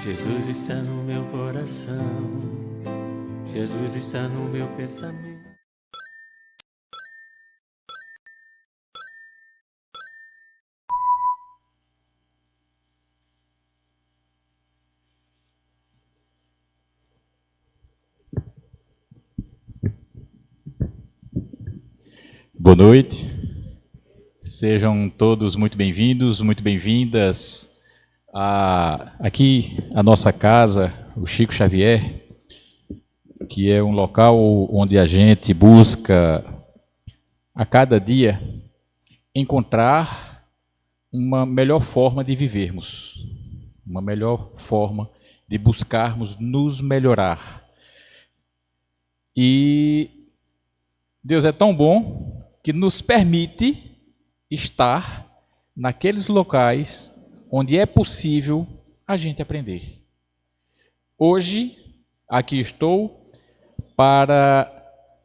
Jesus está no meu coração, Jesus está no meu pensamento. Boa noite, sejam todos muito bem-vindos, muito bem-vindas aqui à nossa casa, o Chico Xavier, que é um local onde a gente busca a cada dia encontrar uma melhor forma de vivermos, uma melhor forma de buscarmos nos melhorar. E Deus é tão bom que nos permite estar naqueles locais onde é possível a gente aprender. Hoje, aqui estou para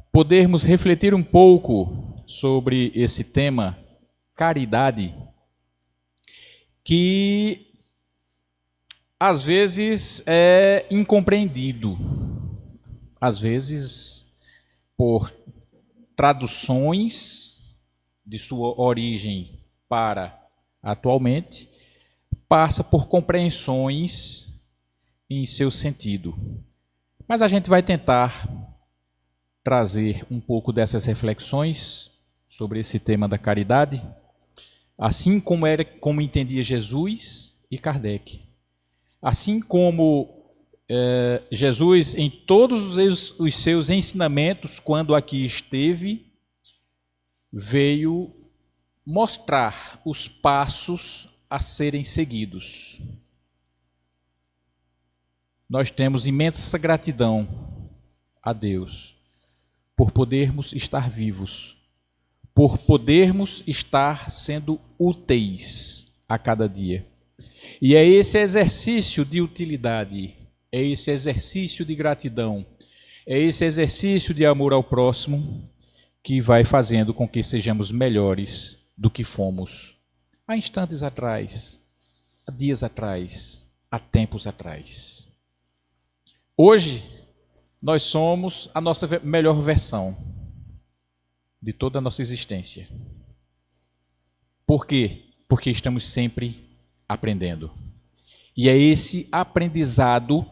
podermos refletir um pouco sobre esse tema, caridade, que às vezes é incompreendido, às vezes por traduções de sua origem para atualmente, passa por compreensões em seu sentido. Mas a gente vai tentar trazer um pouco dessas reflexões sobre esse tema da caridade, assim como entendia Jesus e Kardec. Assim como Jesus, em todos os seus ensinamentos, quando aqui esteve, veio mostrar os passos a serem seguidos. Nós temos imensa gratidão a Deus por podermos estar vivos, por podermos estar sendo úteis a cada dia. E é esse exercício de utilidade, é esse exercício de gratidão, é esse exercício de amor ao próximo que vai fazendo com que sejamos melhores do que fomos há instantes atrás, há dias atrás, há tempos atrás. Hoje, nós somos a nossa melhor versão de toda a nossa existência. Por quê? Porque estamos sempre aprendendo. E é esse aprendizado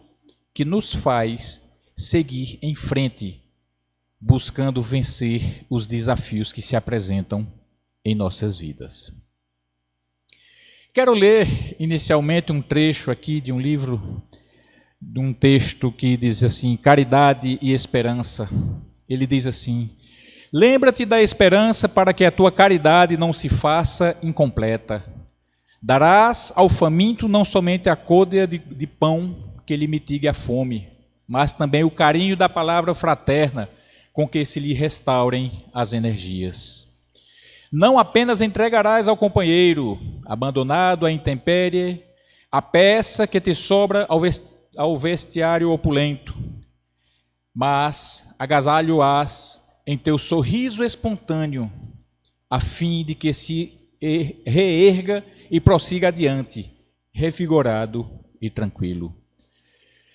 que nos faz seguir em frente, buscando vencer os desafios que se apresentam em nossas vidas. Quero ler inicialmente um trecho aqui de um livro, de um texto que diz assim, Caridade e Esperança. Ele diz assim, lembra-te da esperança para que a tua caridade não se faça incompleta. Darás ao faminto não somente a côdea de pão que lhe mitigue a fome, mas também o carinho da palavra fraterna com que se lhe restaurem as energias. Não apenas entregarás ao companheiro, abandonado à intempérie, a peça que te sobra ao vestiário opulento, mas agasalho-ás em teu sorriso espontâneo, a fim de que se reerga e prossiga adiante, revigorado e tranquilo.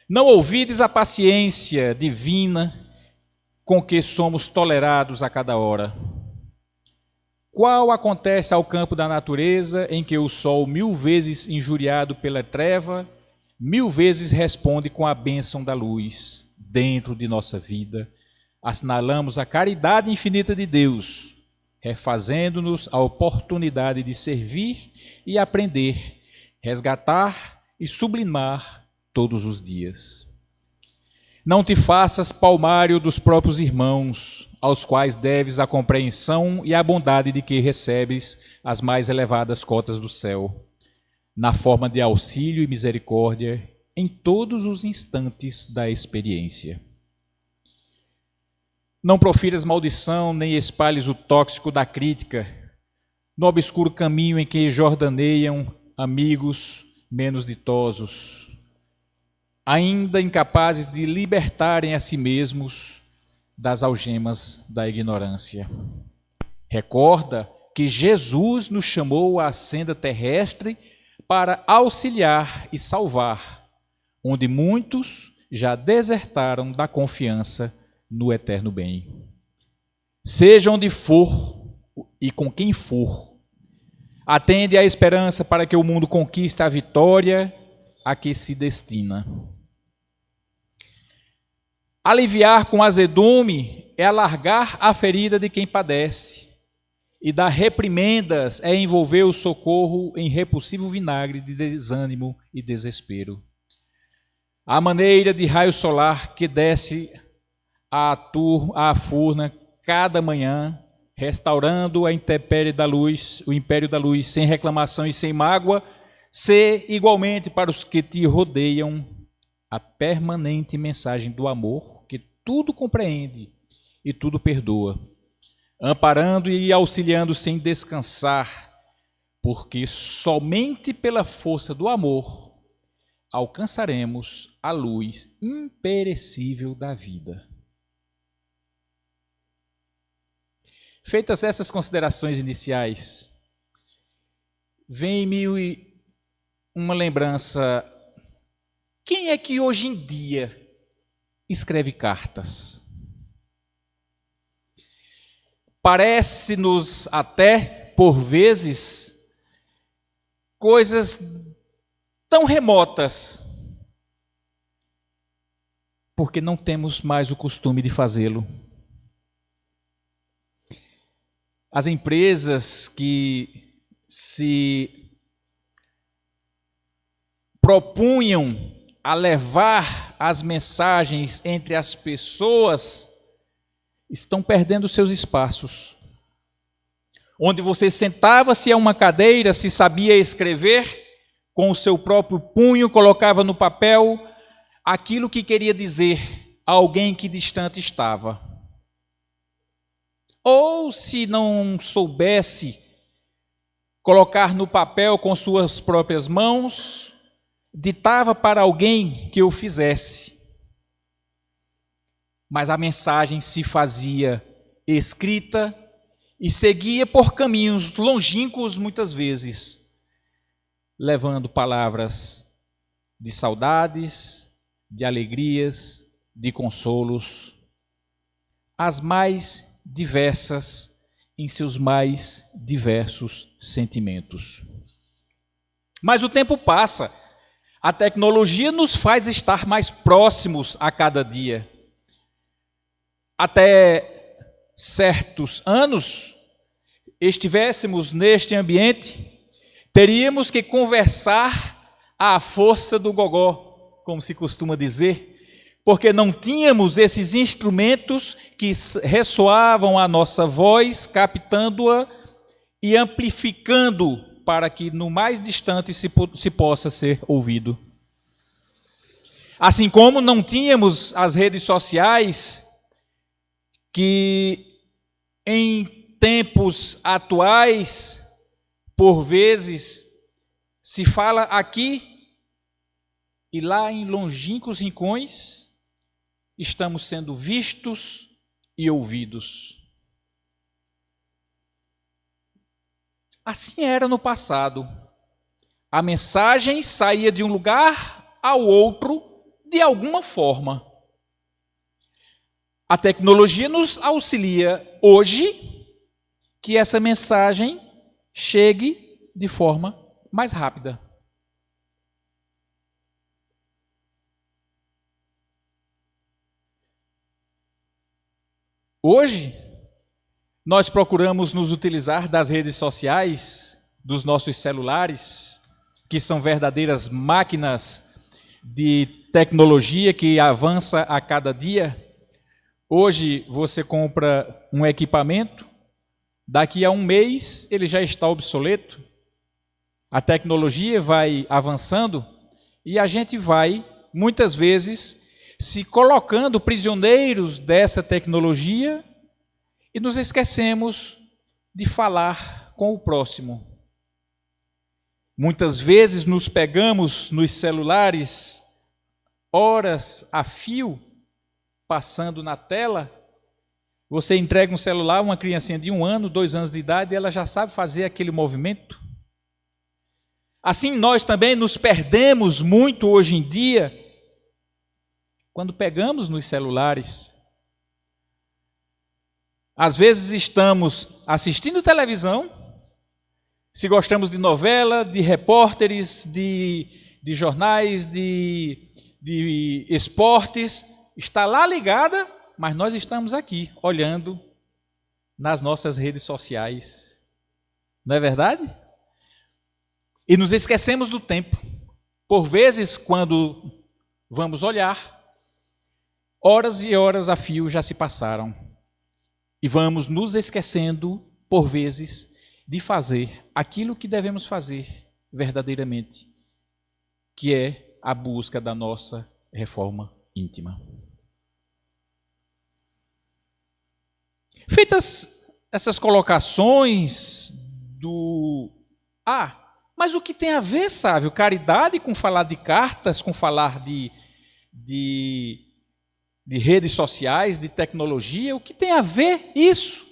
Não ouvides a paciência divina com que somos tolerados a cada hora. Qual acontece ao campo da natureza em que o sol, 1000 vezes injuriado pela treva, 1000 vezes responde com a bênção da luz. Dentro de nossa vida, assinalamos a caridade infinita de Deus, refazendo-nos a oportunidade de servir e aprender, resgatar e sublimar todos os dias. Não te faças palmário dos próprios irmãos, aos quais deves a compreensão e a bondade de que recebes as mais elevadas cotas do céu, na forma de auxílio e misericórdia em todos os instantes da experiência. Não profiras maldição, nem espalhes o tóxico da crítica, no obscuro caminho em que jordaneiam amigos menos ditosos, ainda incapazes de libertarem a si mesmos das algemas da ignorância. Recorda que Jesus nos chamou à senda terrestre para auxiliar e salvar, onde muitos já desertaram da confiança no eterno bem. Seja onde for e com quem for, atende à esperança para que o mundo conquiste a vitória a que se destina. Aliviar com azedume é alargar a ferida de quem padece, e dar reprimendas é envolver o socorro em repulsivo vinagre de desânimo e desespero. A maneira de raio solar que desce à furna cada manhã, restaurando a intempérie da luz, o império da luz, sem reclamação e sem mágoa, ser igualmente para os que te rodeiam a permanente mensagem do amor, que tudo compreende e tudo perdoa, amparando e auxiliando sem descansar, porque somente pela força do amor alcançaremos a luz imperecível da vida. Feitas essas considerações iniciais, vem-me uma lembrança. Quem é que hoje em dia escreve cartas? Parece-nos até, por vezes, coisas tão remotas, porque não temos mais o costume de fazê-lo. As empresas que se propunham a levar as mensagens entre as pessoas estão perdendo seus espaços. Onde você sentava-se a uma cadeira, se sabia escrever, com o seu próprio punho, colocava no papel aquilo que queria dizer a alguém que distante estava. Ou, se não soubesse colocar no papel com suas próprias mãos, ditava para alguém que o fizesse. Mas a mensagem se fazia escrita e seguia por caminhos longínquos muitas vezes, levando palavras de saudades, de alegrias, de consolos, as mais diversas em seus mais diversos sentimentos. Mas o tempo passa, a tecnologia nos faz estar mais próximos a cada dia. Até certos anos, estivéssemos neste ambiente, teríamos que conversar à força do gogó, como se costuma dizer, porque não tínhamos esses instrumentos que ressoavam a nossa voz, captando-a e amplificando para que no mais distante se possa ser ouvido. Assim como não tínhamos as redes sociais que em tempos atuais, por vezes, se fala aqui e lá em longínquos rincões, estamos sendo vistos e ouvidos. Assim era no passado. A mensagem saía de um lugar ao outro de alguma forma. A tecnologia nos auxilia hoje que essa mensagem chegue de forma mais rápida. Hoje, nós procuramos nos utilizar das redes sociais, dos nossos celulares, que são verdadeiras máquinas de tecnologia que avança a cada dia. Hoje você compra um equipamento, daqui a um mês ele já está obsoleto. A tecnologia vai avançando e a gente vai, muitas vezes, se colocando prisioneiros dessa tecnologia e nos esquecemos de falar com o próximo. Muitas vezes nos pegamos nos celulares, horas a fio, passando na tela. Você entrega um celular a uma criancinha de 1 ano, 2 anos de idade, e ela já sabe fazer aquele movimento. Assim nós também nos perdemos muito hoje em dia quando pegamos nos celulares, às vezes estamos assistindo televisão, se gostamos de novela, de repórteres, de jornais, de esportes, está lá ligada, mas nós estamos aqui, olhando nas nossas redes sociais. Não é verdade? E nos esquecemos do tempo. Por vezes, quando vamos olhar, horas e horas a fio já se passaram. E vamos nos esquecendo, por vezes, de fazer aquilo que devemos fazer verdadeiramente, que é a busca da nossa reforma íntima. Feitas essas colocações mas o que tem a ver, Sávio, caridade com falar de cartas, com falar de redes sociais, de tecnologia, o que tem a ver isso?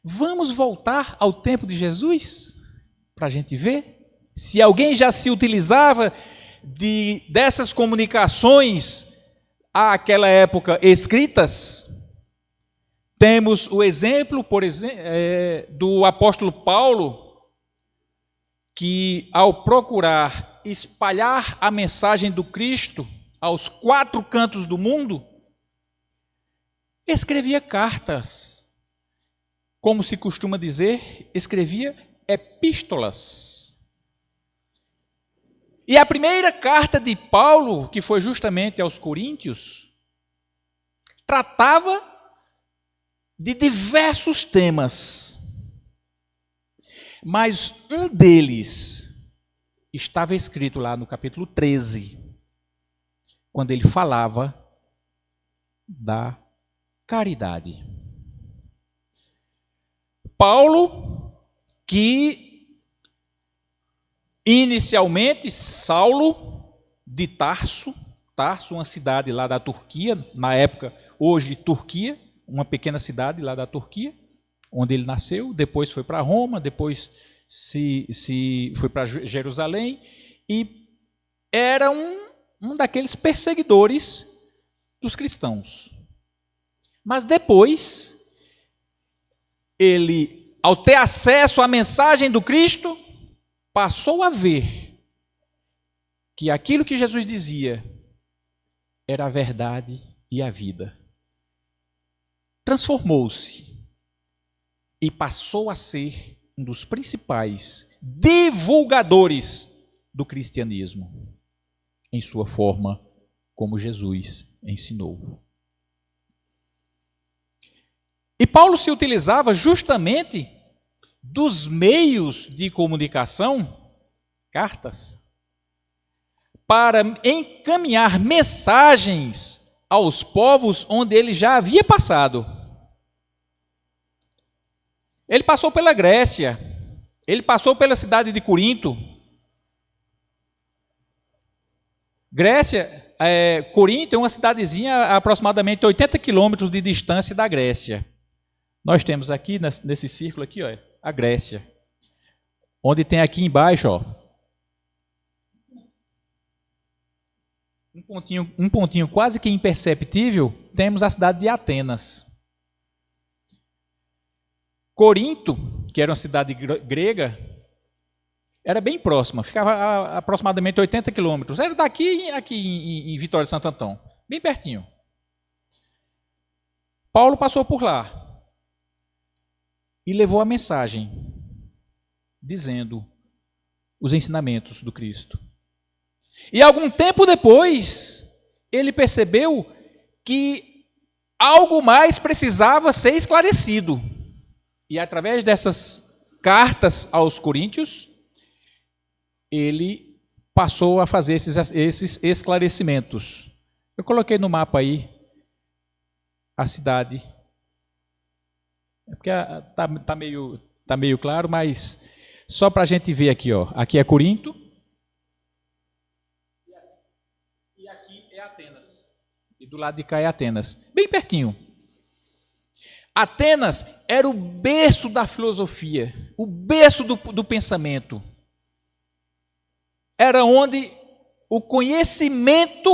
Vamos voltar ao tempo de Jesus, para a gente ver? Se alguém já se utilizava dessas comunicações àquela época escritas, temos o exemplo, por exemplo, do apóstolo Paulo, que ao procurar espalhar a mensagem do Cristo aos 4 cantos do mundo, escrevia cartas. Como se costuma dizer, escrevia epístolas. E a primeira carta de Paulo, que foi justamente aos Coríntios, tratava de diversos temas. Mas um deles estava escrito lá no capítulo 13, quando ele falava da caridade. Paulo, que inicialmente Saulo de Tarso, uma cidade lá da Turquia, na época, hoje Turquia, uma pequena cidade lá da Turquia, onde ele nasceu, depois foi para Roma, depois foi para Jerusalém, e era um daqueles perseguidores dos cristãos. Mas depois, ele, ao ter acesso à mensagem do Cristo, passou a ver que aquilo que Jesus dizia era a verdade e a vida. Transformou-se e passou a ser um dos principais divulgadores do cristianismo, em sua forma como Jesus ensinou. E Paulo se utilizava justamente dos meios de comunicação, cartas, para encaminhar mensagens aos povos onde ele já havia passado. Ele passou pela Grécia, ele passou pela cidade de Corinto. Corinto é uma cidadezinha a aproximadamente 80 quilômetros de distância da Grécia. Nós temos aqui, nesse círculo aqui, ó, a Grécia. Onde tem aqui embaixo, ó, um pontinho quase que imperceptível, temos a cidade de Atenas. Corinto, que era uma cidade grega, era bem próxima, ficava a aproximadamente 80 quilômetros. Era daqui aqui em Vitória de Santo Antão, bem pertinho. Paulo passou por lá e levou a mensagem, dizendo os ensinamentos do Cristo. E algum tempo depois, ele percebeu que algo mais precisava ser esclarecido. E através dessas cartas aos Coríntios, ele passou a fazer esses esclarecimentos. Eu coloquei no mapa aí a cidade. É porque tá meio claro, mas só para a gente ver aqui, ó. Aqui é Corinto e aqui é Atenas. E do lado de cá é Atenas, bem pertinho. Atenas era o berço da filosofia, o berço do pensamento. Era onde o conhecimento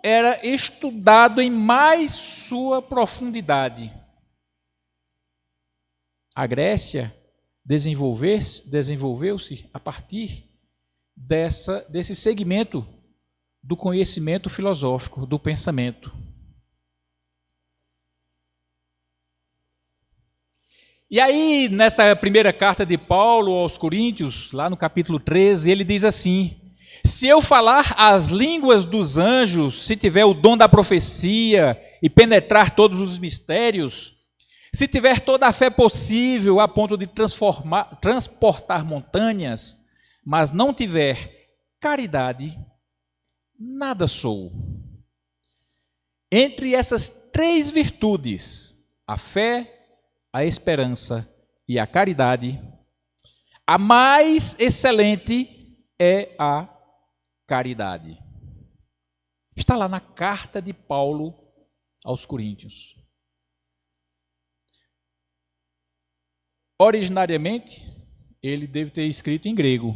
era estudado em mais sua profundidade. A Grécia desenvolveu-se a partir desse segmento do conhecimento filosófico, do pensamento. E aí, nessa primeira carta de Paulo aos Coríntios, lá no capítulo 13, ele diz assim: se eu falar as línguas dos anjos, se tiver o dom da profecia e penetrar todos os mistérios, se tiver toda a fé possível a ponto de transportar montanhas, mas não tiver caridade, nada sou. Entre essas três virtudes, a fé, a esperança e a caridade, a mais excelente é a caridade. Está lá na carta de Paulo aos Coríntios. Originariamente, ele deve ter escrito em grego,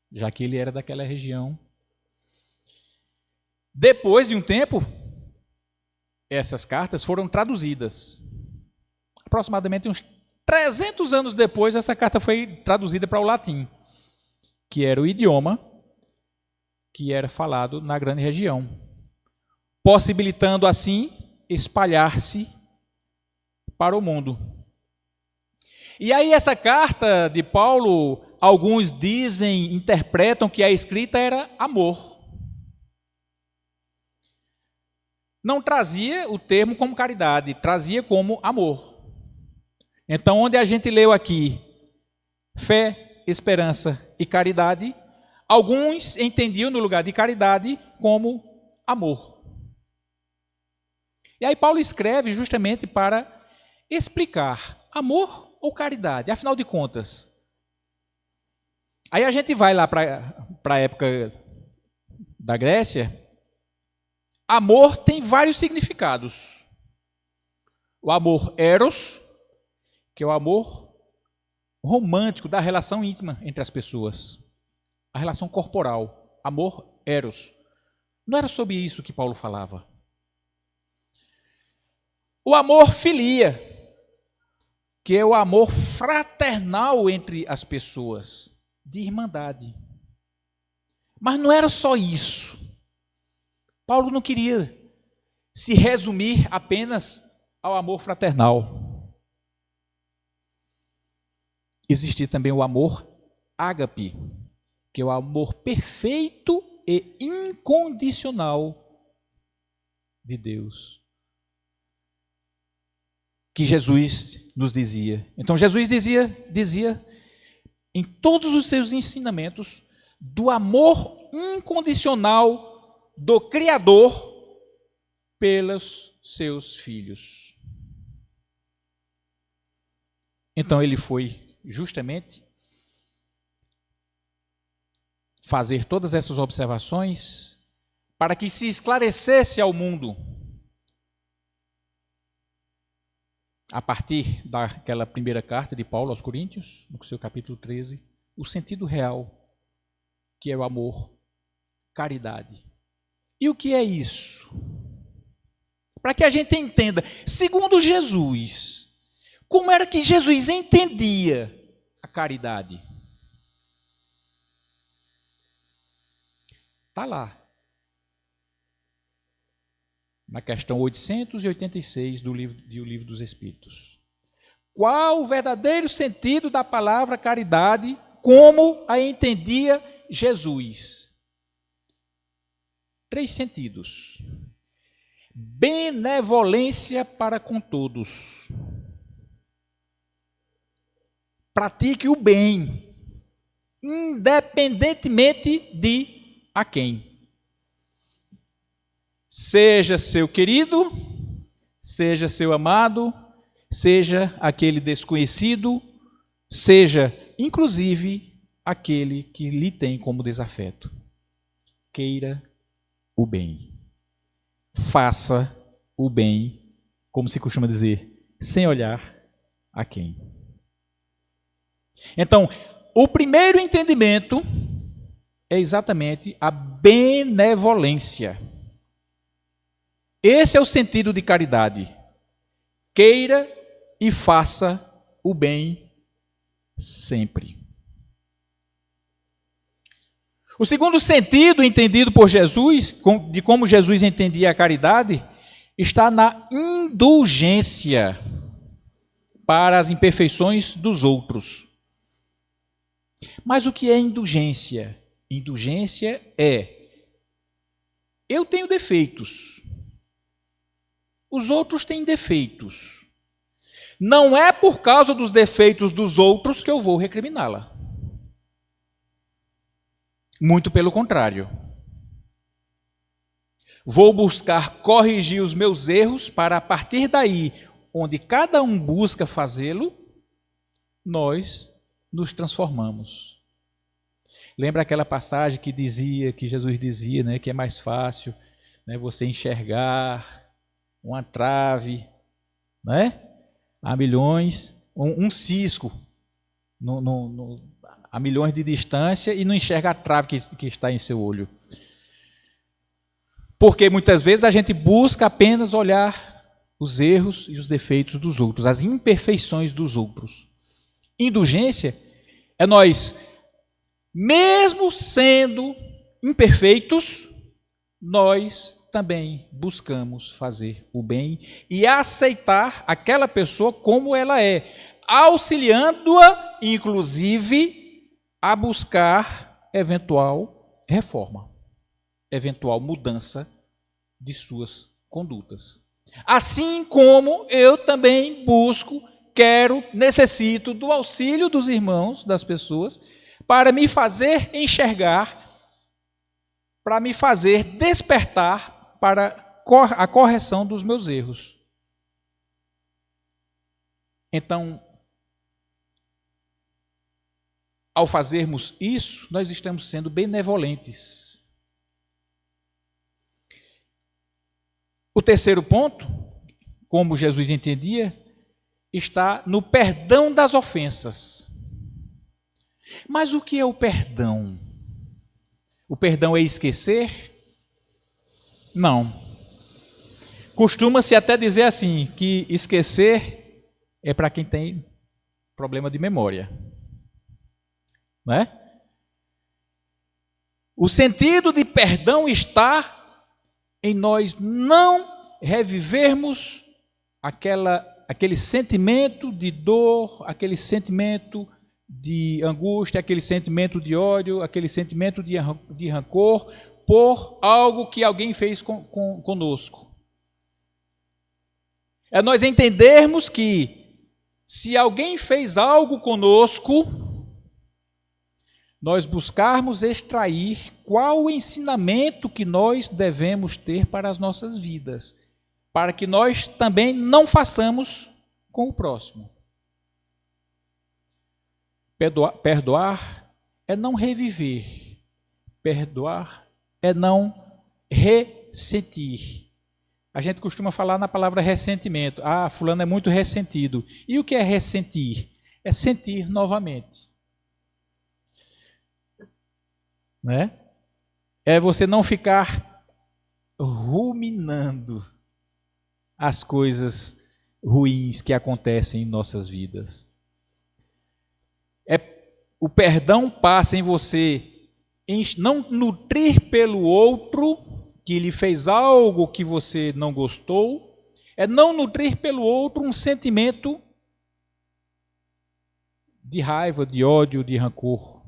já que ele era daquela região. Depois de um tempo, essas cartas foram traduzidas. Aproximadamente uns 300 anos depois, essa carta foi traduzida para o latim, que era o idioma que era falado na grande região, possibilitando assim espalhar-se para o mundo. E aí essa carta de Paulo, alguns dizem, interpretam que a escrita era amor. Não trazia o termo como caridade, trazia como amor. Então, onde a gente leu aqui fé, esperança e caridade, alguns entendiam no lugar de caridade como amor. E aí Paulo escreve justamente para explicar amor ou caridade, afinal de contas. Aí a gente vai lá para a época da Grécia. Amor tem vários significados. O amor eros, que é o amor romântico da relação íntima entre as pessoas. A relação corporal. Amor eros. Não era sobre isso que Paulo falava. O amor filia, que é o amor fraternal entre as pessoas, de irmandade. Mas não era só isso. Paulo não queria se resumir apenas ao amor fraternal. Existia também o amor ágape, que é o amor perfeito e incondicional de Deus, que Jesus nos dizia. Então Jesus dizia em todos os seus ensinamentos do amor incondicional do Criador pelos seus filhos. Então ele foi justamente fazer todas essas observações para que se esclarecesse ao mundo, a partir daquela primeira carta de Paulo aos Coríntios, no seu capítulo 13, o sentido real, que é o amor, caridade. E o que é isso? Para que a gente entenda, segundo Jesus, como era que Jesus entendia a caridade? Está lá, na questão 886 do livro dos Espíritos. Qual o verdadeiro sentido da palavra caridade, como a entendia Jesus? 3 sentidos. Benevolência para com todos. Pratique o bem, independentemente de a quem. Seja seu querido, seja seu amado, seja aquele desconhecido, seja, inclusive, aquele que lhe tem como desafeto. Queira o bem. Faça o bem, como se costuma dizer, sem olhar a quem. Então, o primeiro entendimento é exatamente a benevolência. Esse é o sentido de caridade. Queira e faça o bem sempre. O segundo sentido entendido por Jesus, de como Jesus entendia a caridade, está na indulgência para as imperfeições dos outros. Mas o que é indulgência? Indulgência é: eu tenho defeitos, os outros têm defeitos. Não é por causa dos defeitos dos outros que eu vou recriminá-la. Muito pelo contrário. Vou buscar corrigir os meus erros para, a partir daí, onde cada um busca fazê-lo, nós nos transformamos. Lembra aquela passagem que Jesus dizia, né, que é mais fácil, né, você enxergar uma trave, né, a milhões, um cisco a milhões de distância e não enxerga a trave que está em seu olho. Porque muitas vezes a gente busca apenas olhar os erros e os defeitos dos outros, as imperfeições dos outros. Indulgência é nós, mesmo sendo imperfeitos, nós também buscamos fazer o bem e aceitar aquela pessoa como ela é, auxiliando-a, inclusive, a buscar eventual reforma, eventual mudança de suas condutas. Assim como eu também busco, quero, necessito do auxílio dos irmãos, das pessoas, para me fazer enxergar, para me fazer despertar para a correção dos meus erros. Então, ao fazermos isso, nós estamos sendo benevolentes. O terceiro ponto, como Jesus entendia, está no perdão das ofensas. Mas o que é o perdão? O perdão é esquecer? Não. Costuma-se até dizer assim, que esquecer é para quem tem problema de memória. Não é? O sentido de perdão está em nós não revivermos aquele sentimento de dor, aquele sentimento de angústia, aquele sentimento de ódio, aquele sentimento de rancor por algo que alguém fez conosco. É nós entendermos que se alguém fez algo conosco, nós buscarmos extrair qual o ensinamento que nós devemos ter para as nossas vidas, para que nós também não façamos com o próximo. Perdoar é não reviver, perdoar é não ressentir. A gente costuma falar na palavra ressentimento. Ah, fulano é muito ressentido. E o que é ressentir? É sentir novamente. Né? É você não ficar ruminando as coisas ruins que acontecem em nossas vidas. O perdão passa em você não nutrir pelo outro que lhe fez algo que você não gostou, é não nutrir pelo outro um sentimento de raiva, de ódio, de rancor.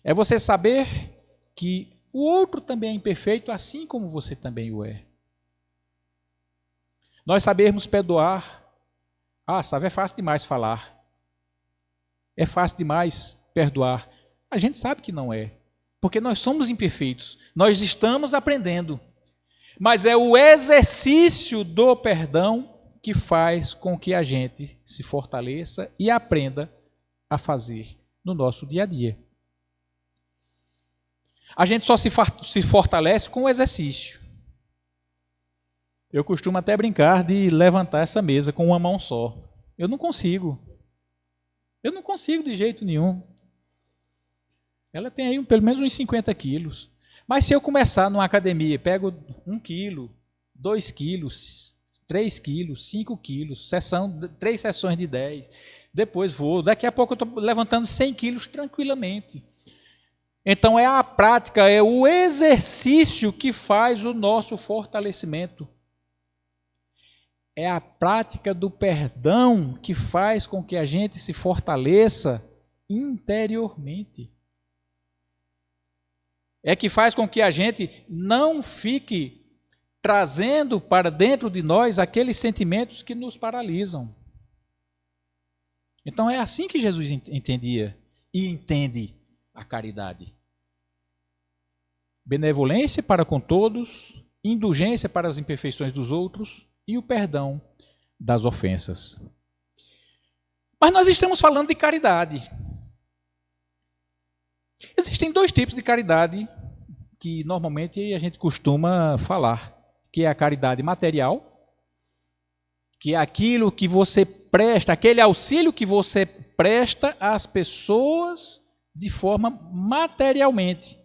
É você saber que o outro também é imperfeito, assim como você também o é. Nós sabermos perdoar. Ah, sabe, é fácil demais falar. É fácil demais perdoar. A gente sabe que não é, porque nós somos imperfeitos. Nós estamos aprendendo. Mas é o exercício do perdão que faz com que a gente se fortaleça e aprenda a fazer no nosso dia a dia. A gente só se fortalece com o exercício. Eu costumo até brincar de levantar essa mesa com uma mão só. Eu não consigo. Eu não consigo de jeito nenhum. Ela tem aí pelo menos uns 50 quilos. Mas se eu começar numa academia, pego 1 quilo, 2 quilos, 3 quilos, 5 quilos, 3 sessões de 10, depois vou. Daqui a pouco eu estou levantando 100 quilos tranquilamente. Então é a prática, é o exercício que faz o nosso fortalecimento. É a prática do perdão que faz com que a gente se fortaleça interiormente. É que faz com que a gente não fique trazendo para dentro de nós aqueles sentimentos que nos paralisam. Então é assim que Jesus entendia e entende a caridade. Benevolência para com todos, indulgência para as imperfeições dos outros e o perdão das ofensas. Mas nós estamos falando de caridade. Existem 2 tipos de caridade que normalmente a gente costuma falar, que é a caridade material, que é aquilo que você presta, aquele auxílio que você presta às pessoas de forma materialmente.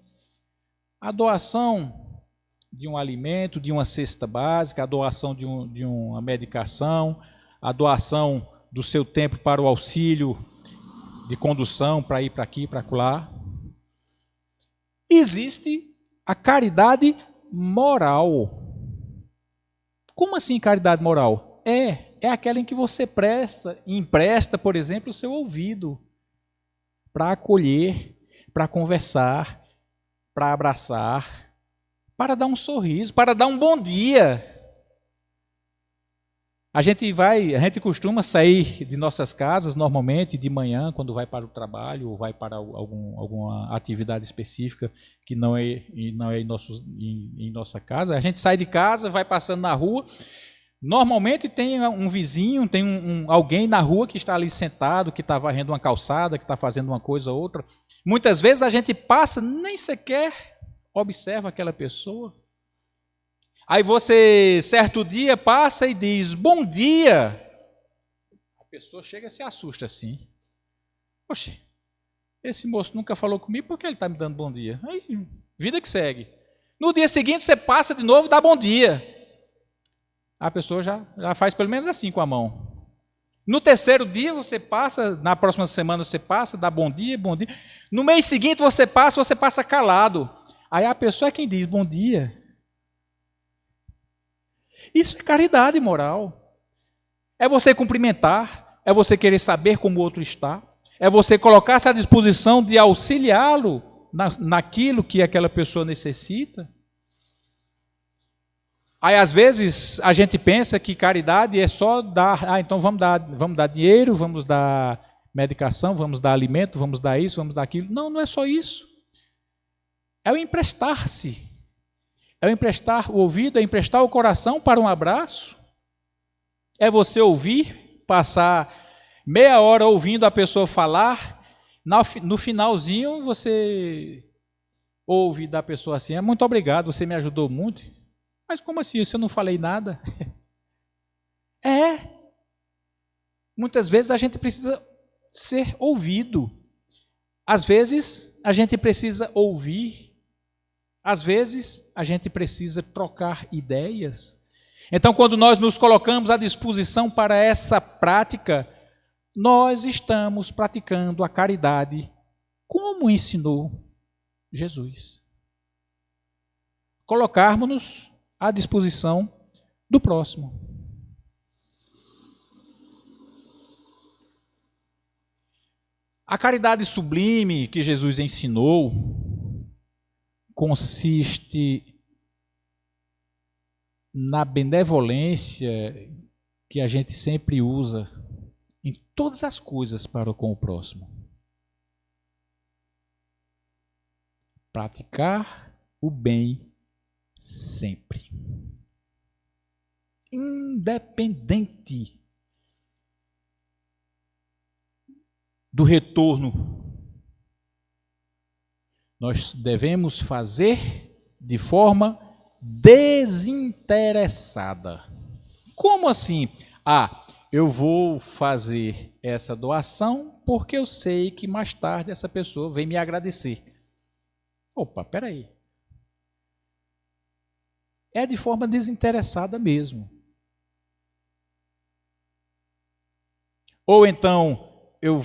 A doação de um alimento, de uma cesta básica, a doação de uma medicação, a doação do seu tempo para o auxílio de condução, para ir para aqui, para lá. Existe a caridade moral. Como assim caridade moral? É aquela em que você empresta, por exemplo, o seu ouvido para acolher, para conversar, para abraçar, para dar um sorriso, para dar um bom dia. A gente costuma sair de nossas casas normalmente de manhã, quando vai para o trabalho ou vai para alguma atividade específica que não é em nossa casa. A gente sai de casa, vai passando na rua. Normalmente tem um vizinho, tem alguém na rua que está ali sentado, que está varrendo uma calçada, que está fazendo uma coisa ou outra. Muitas vezes a gente passa, nem sequer observa aquela pessoa. Aí você, certo dia, passa e diz, bom dia. A pessoa chega e se assusta assim. Oxe, esse moço nunca falou comigo, por que ele está me dando bom dia? Aí, vida que segue. No dia seguinte, você passa de novo e dá bom dia. A pessoa já faz pelo menos assim com a mão. No terceiro dia, você passa, na próxima semana você passa, dá bom dia, bom dia. No mês seguinte, você passa calado. Aí a pessoa é quem diz bom dia. Isso é caridade moral. É você cumprimentar, é você querer saber como o outro está, é você colocar-se à disposição de auxiliá-lo naquilo que aquela pessoa necessita. Aí, às vezes, a gente pensa que caridade é só dar, então vamos dar dinheiro, vamos dar medicação, vamos dar alimento, vamos dar isso, vamos dar aquilo. Não, não é só isso. É o emprestar-se. É o emprestar o ouvido, é emprestar o coração para um abraço. É você ouvir, passar meia hora ouvindo a pessoa falar. No finalzinho, você ouve da pessoa assim, muito obrigado, você me ajudou muito. Mas como assim, se eu não falei nada? Muitas vezes a gente precisa ser ouvido. Às vezes a gente precisa ouvir. Às vezes, a gente precisa trocar ideias. Então, quando nós nos colocamos à disposição para essa prática, nós estamos praticando a caridade como ensinou Jesus. Colocarmos-nos à disposição do próximo. A caridade sublime que Jesus ensinou consiste na benevolência que a gente sempre usa em todas as coisas para com o próximo. Praticar o bem sempre. Independente do retorno. Nós devemos fazer de forma desinteressada. Como assim? Eu vou fazer essa doação porque eu sei que mais tarde essa pessoa vem me agradecer. Opa, peraí. É de forma desinteressada mesmo. Ou então, eu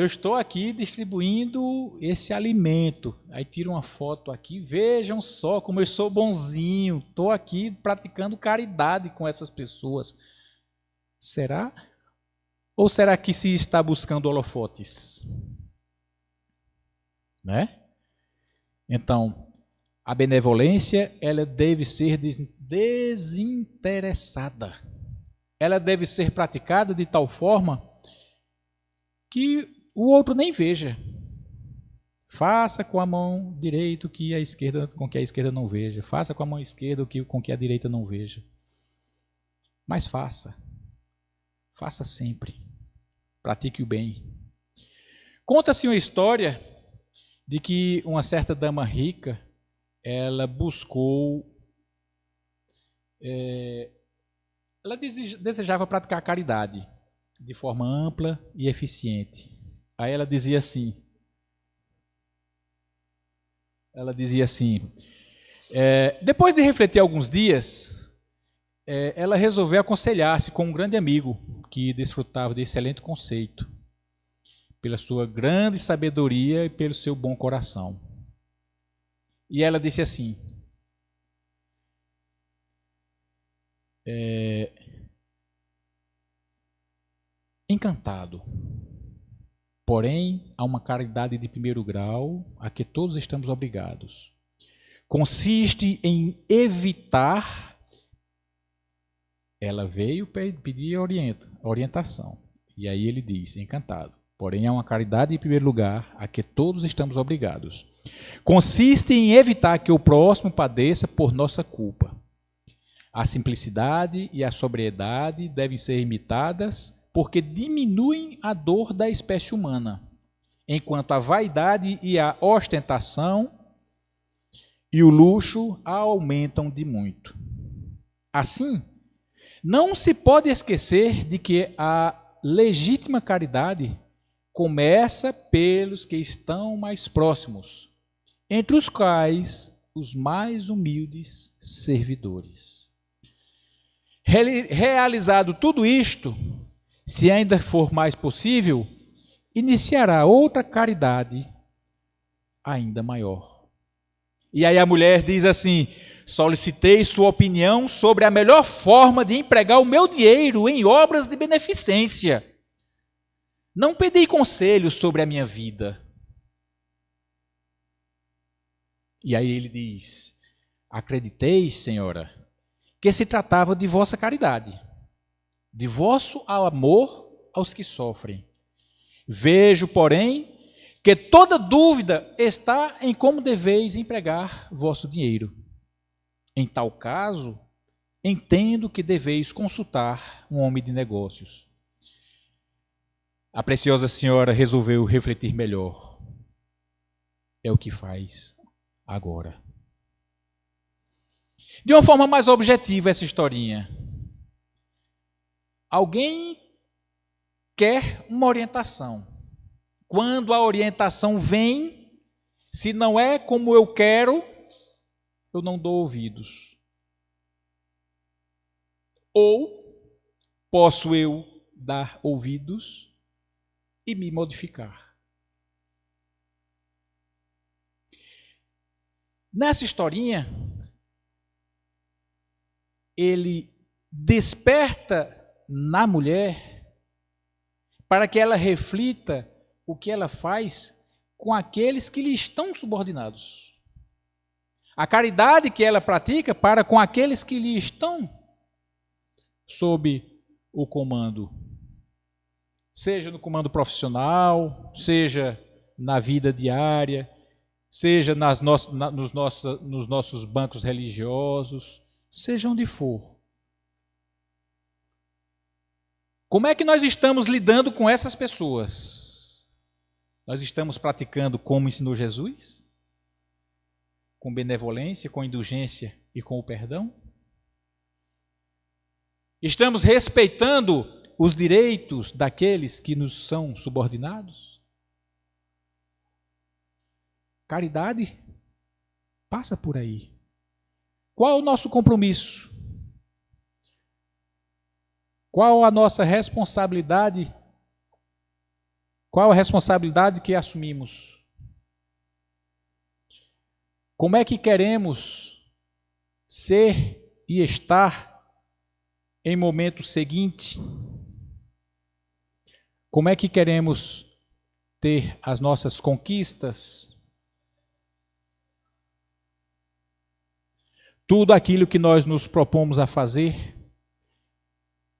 estou aqui distribuindo esse alimento. Aí tiro uma foto aqui, vejam só como eu sou bonzinho, estou aqui praticando caridade com essas pessoas. Será? Ou será que se está buscando holofotes? Né? Então, a benevolência, ela deve ser desinteressada. Ela deve ser praticada de tal forma que o outro nem veja. Faça com a mão direita que a esquerda, com que a esquerda não veja. Faça com a mão esquerda com que a direita não veja. Mas faça. Faça sempre. Pratique o bem. Conta-se uma história de que uma certa dama rica, ela buscou, ela desejava praticar a caridade de forma ampla e eficiente. Aí ela dizia assim, depois de refletir alguns dias, ela resolveu aconselhar-se com um grande amigo que desfrutava de excelente conceito, pela sua grande sabedoria e pelo seu bom coração. E ela disse assim, encantado, porém há uma caridade de primeiro grau a que todos estamos obrigados. Consiste em evitar. Ela veio pedir orientação. E aí ele diz, encantado, porém há uma caridade de primeiro lugar a que todos estamos obrigados. Consiste em evitar que o próximo padeça por nossa culpa. A simplicidade e a sobriedade devem ser imitadas porque diminuem a dor da espécie humana, enquanto a vaidade e a ostentação e o luxo a aumentam de muito. Assim, não se pode esquecer de que a legítima caridade começa pelos que estão mais próximos, entre os quais os mais humildes servidores. Realizado tudo isto, se ainda for mais possível, iniciará outra caridade ainda maior. E aí a mulher diz assim, solicitei sua opinião sobre a melhor forma de empregar o meu dinheiro em obras de beneficência. Não pedi conselhos sobre a minha vida. E aí ele diz, acreditei, senhora, que se tratava de vossa caridade, de vosso amor aos que sofrem. Vejo, porém, que toda dúvida está em como deveis empregar vosso dinheiro. Em tal caso, entendo que deveis consultar um homem de negócios. A preciosa senhora resolveu refletir melhor. É o que faz agora. De uma forma mais objetiva essa historinha. Alguém quer uma orientação. Quando a orientação vem, se não é como eu quero, eu não dou ouvidos. Ou posso eu dar ouvidos e me modificar. Nessa historinha, ele desperta na mulher para que ela reflita o que ela faz com aqueles que lhe estão subordinados. A caridade que ela pratica para com aqueles que lhe estão sob o comando. Seja no comando profissional, seja na vida diária, seja nos nossos bancos religiosos, seja onde for. Como é que nós estamos lidando com essas pessoas? Nós estamos praticando como ensinou Jesus? Com benevolência, com indulgência e com o perdão? Estamos respeitando os direitos daqueles que nos são subordinados? Caridade passa por aí. Qual é o nosso compromisso? Qual a nossa responsabilidade? Qual a responsabilidade que assumimos? Como é que queremos ser e estar em momento seguinte? Como é que queremos ter as nossas conquistas? Tudo aquilo que nós nos propomos a fazer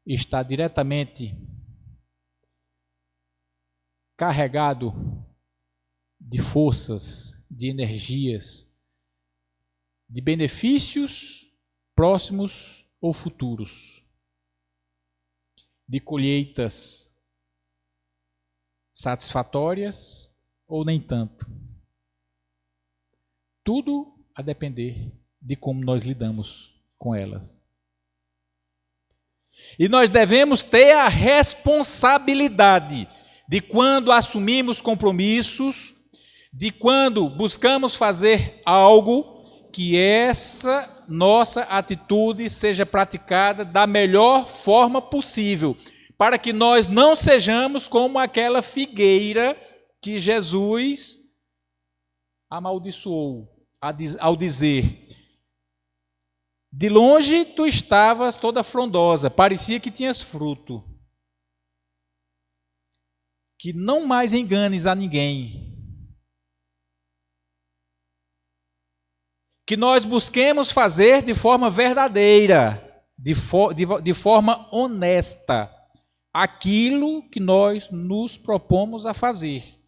está diretamente carregado de forças, de energias, de benefícios próximos ou futuros, de colheitas satisfatórias ou nem tanto. Tudo a depender de como nós lidamos com elas. E nós devemos ter a responsabilidade de quando assumimos compromissos, de quando buscamos fazer algo, que essa nossa atitude seja praticada da melhor forma possível, para que nós não sejamos como aquela figueira que Jesus amaldiçoou, ao dizer: de longe tu estavas toda frondosa, parecia que tinhas fruto. Que não mais enganes a ninguém. Que nós busquemos fazer de forma verdadeira, de forma honesta, aquilo que nós nos propomos a fazer.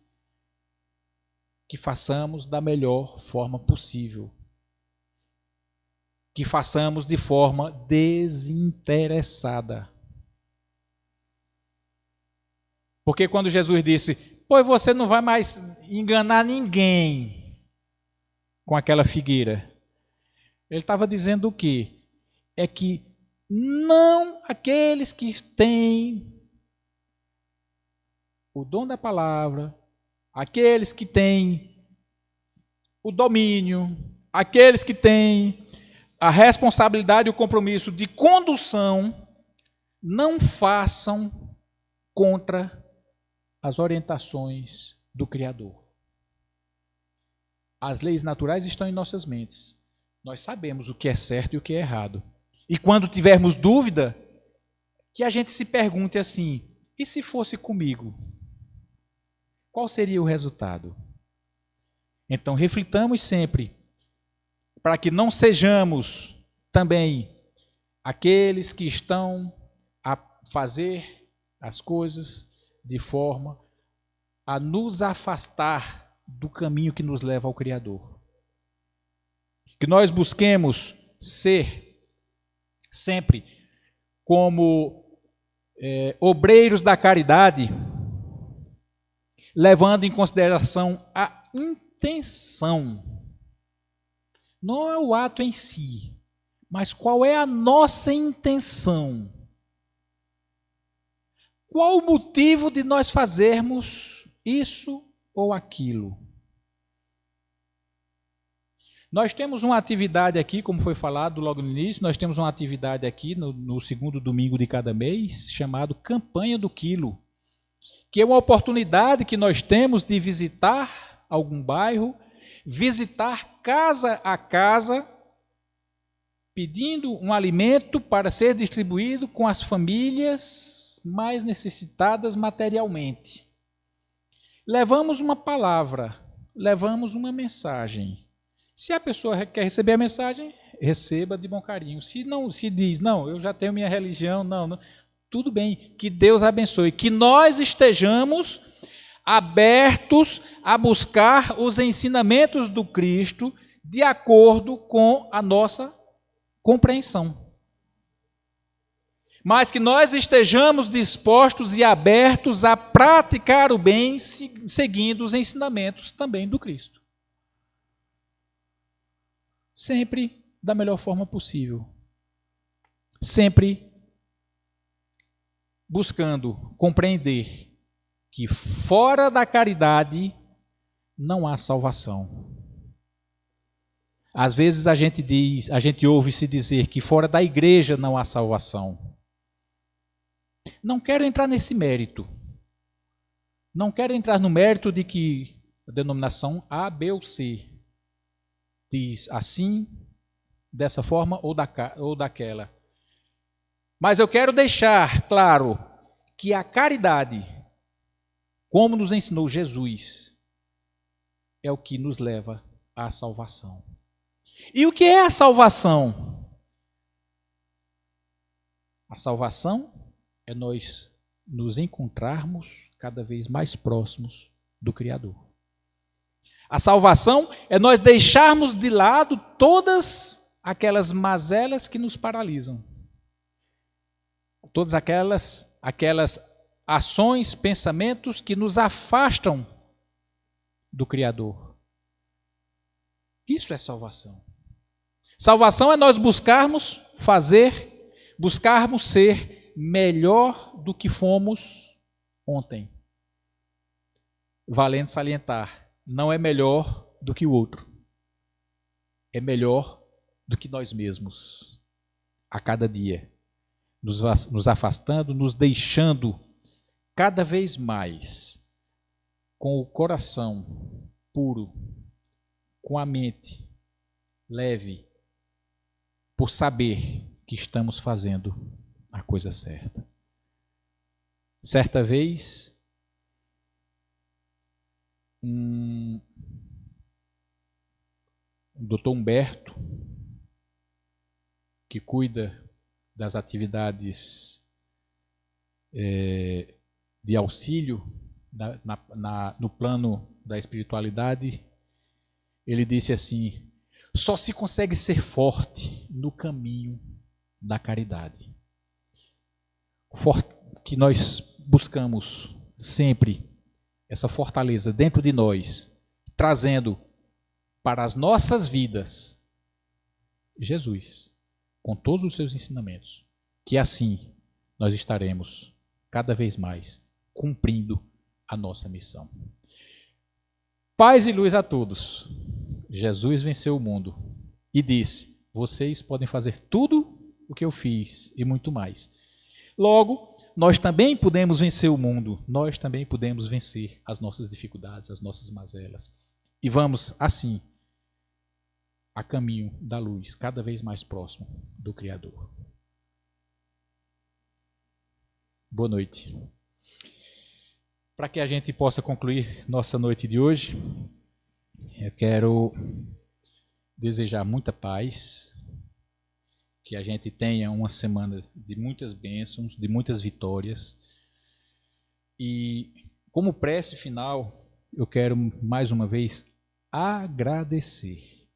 Que façamos da melhor forma possível. Que façamos de forma desinteressada. Porque quando Jesus disse: pois você não vai mais enganar ninguém com aquela figueira, ele estava dizendo o quê? É que não aqueles que têm o dom da palavra, aqueles que têm o domínio, aqueles que têm a responsabilidade e o compromisso de condução, não façam contra as orientações do Criador. As leis naturais estão em nossas mentes. Nós sabemos o que é certo e o que é errado. E quando tivermos dúvida, que a gente se pergunte assim: e se fosse comigo? Qual seria o resultado? Então reflitamos sempre, para que não sejamos também aqueles que estão a fazer as coisas de forma a nos afastar do caminho que nos leva ao Criador. Que nós busquemos ser sempre como obreiros da caridade, levando em consideração a intenção. Não é o ato em si, mas qual é a nossa intenção. Qual o motivo de nós fazermos isso ou aquilo? Nós temos uma atividade aqui, como foi falado logo no início, nós temos uma atividade aqui no segundo domingo de cada mês, chamado Campanha do Quilo, que é uma oportunidade que nós temos de visitar algum bairro, visitar casa a casa, pedindo um alimento para ser distribuído com as famílias mais necessitadas materialmente. Levamos uma palavra, levamos uma mensagem. Se a pessoa quer receber a mensagem, receba de bom carinho. Se não, se diz, não, eu já tenho minha religião, não, tudo bem, que Deus abençoe. Que nós estejamos abertos a buscar os ensinamentos do Cristo de acordo com a nossa compreensão. Mas que nós estejamos dispostos e abertos a praticar o bem, seguindo os ensinamentos também do Cristo. Sempre da melhor forma possível. Sempre buscando compreender que fora da caridade não há salvação. Às vezes a gente ouve se dizer que fora da igreja não há salvação. Não quero entrar nesse mérito. Não quero entrar no mérito de que a denominação A, B ou C diz assim, dessa forma ou daquela. Mas eu quero deixar claro que a caridade, como nos ensinou Jesus, é o que nos leva à salvação. E o que é a salvação? A salvação é nós nos encontrarmos cada vez mais próximos do Criador. A salvação é nós deixarmos de lado todas aquelas mazelas que nos paralisam. Todas aquelas ações, pensamentos que nos afastam do Criador. Isso é salvação. Salvação é nós buscarmos ser melhor do que fomos ontem. Valendo salientar, não é melhor do que o outro. É melhor do que nós mesmos. A cada dia. Nos afastando, nos deixando cada vez mais com o coração puro, com a mente leve, por saber que estamos fazendo a coisa certa. Certa vez, o Dr. Humberto, que cuida das atividades de auxílio no plano da espiritualidade, ele disse assim: só se consegue ser forte no caminho da caridade. Que nós buscamos sempre essa fortaleza dentro de nós, trazendo para as nossas vidas Jesus, com todos os seus ensinamentos, que assim nós estaremos cada vez mais cumprindo a nossa missão. Paz e luz a todos. Jesus venceu o mundo e disse: vocês podem fazer tudo o que eu fiz e muito mais. Logo, nós também podemos vencer o mundo, nós também podemos vencer as nossas dificuldades, as nossas mazelas. E vamos, assim, a caminho da luz, cada vez mais próximo do Criador. Boa noite. Para que a gente possa concluir nossa noite de hoje, eu quero desejar muita paz, que a gente tenha uma semana de muitas bênçãos, de muitas vitórias. E como prece final, eu quero mais uma vez agradecer.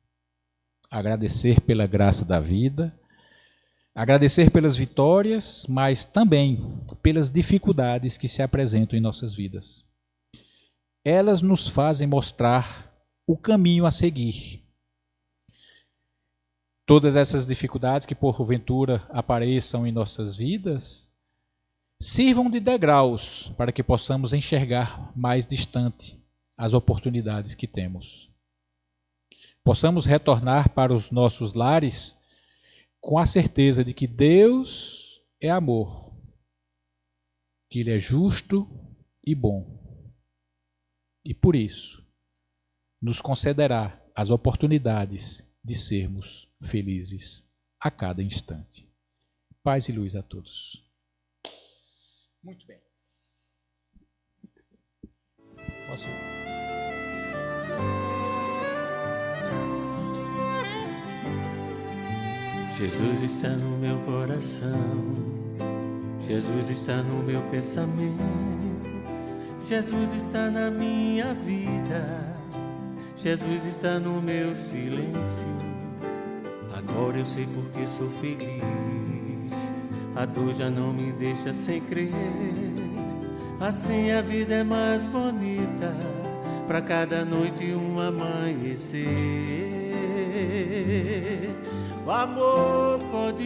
Agradecer pela graça da vida, agradecer pelas vitórias, mas também pelas dificuldades que se apresentam em nossas vidas. Elas nos fazem mostrar o caminho a seguir. Todas essas dificuldades que porventura apareçam em nossas vidas, sirvam de degraus para que possamos enxergar mais distante as oportunidades que temos. Possamos retornar para os nossos lares com a certeza de que Deus é amor, que Ele é justo e bom. E por isso, nos concederá as oportunidades de sermos felizes a cada instante. Paz e luz a todos. Muito bem. Posso ir? Jesus está no meu coração, Jesus está no meu pensamento, Jesus está na minha vida, Jesus está no meu silêncio. Agora eu sei porque sou feliz, a dor já não me deixa sem crer. Assim a vida é mais bonita, pra cada noite um amanhecer. O amor pode